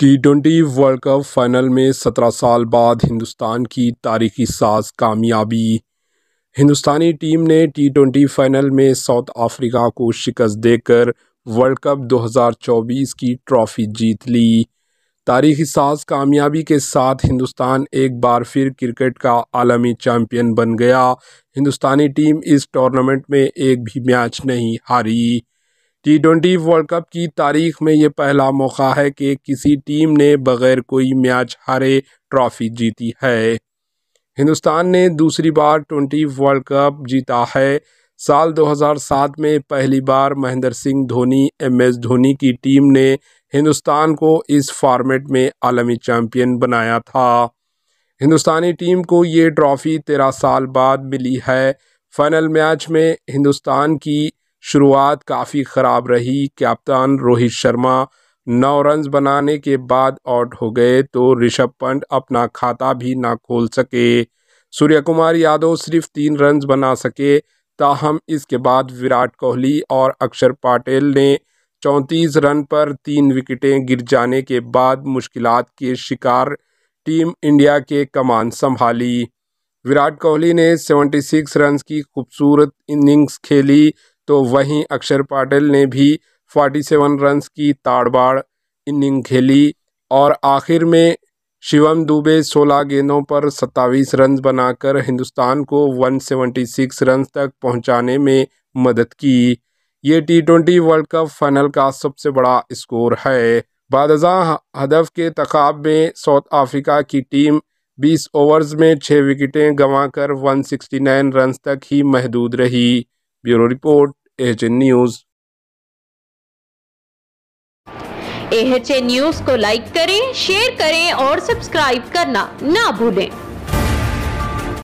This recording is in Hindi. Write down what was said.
टी20 वर्ल्ड कप फाइनल में 17 साल बाद हिंदुस्तान की तारीखी साज कामयाबी। हिंदुस्तानी टीम ने टी20 फाइनल में साउथ अफ्रीका को शिकस्त देकर वर्ल्ड कप 2024 की ट्रॉफी जीत ली। तारीखी साज कामयाबी के साथ हिंदुस्तान एक बार फिर क्रिकेट का आलमी चैंपियन बन गया। हिंदुस्तानी टीम इस टूर्नामेंट में एक भी मैच नहीं हारी। टी20 वर्ल्ड कप की तारीख में ये पहला मौका है कि किसी टीम ने बगैर कोई मैच हारे ट्रॉफी जीती है। हिंदुस्तान ने दूसरी बार 20 वर्ल्ड कप जीता है। साल 2007 में पहली बार महेंद्र सिंह धोनी MS धोनी की टीम ने हिंदुस्तान को इस फॉर्मेट में आलमी चैंपियन बनाया था। हिंदुस्तानी टीम को ये ट्रॉफी 13 साल बाद मिली है। फाइनल मैच में हिंदुस्तान की शुरुआत काफ़ी ख़राब रही। कैप्टन रोहित शर्मा 9 रन बनाने के बाद आउट हो गए तो ऋषभ पंत अपना खाता भी ना खोल सके। सूर्य कुमार यादव सिर्फ 3 रन बना सके। ताहम इसके बाद विराट कोहली और अक्षर पटेल ने 34 रन पर 3 विकेटें गिर जाने के बाद मुश्किलात के शिकार टीम इंडिया के कमान संभाली। विराट कोहली ने 76 रन की खूबसूरत इनिंग्स खेली तो वहीं अक्षर पटेल ने भी 47 रन की ताड़बाड़ इनिंग खेली और आखिर में शिवम दुबे 16 गेंदों पर 27 रन बनाकर हिंदुस्तान को 176 रन तक पहुंचाने में मदद की। ये टी20 वर्ल्ड कप फाइनल का सबसे बड़ा स्कोर है। बादशाह हदफ के तकाब में साउथ अफ्रीका की टीम 20 ओवर्स में 6 विकेटें गंवाकर 169 रन तक ही महदूद रही। Bureau report AHN news. AHN news को लाइक करें, शेयर करें और सब्सक्राइब करना ना भूलें।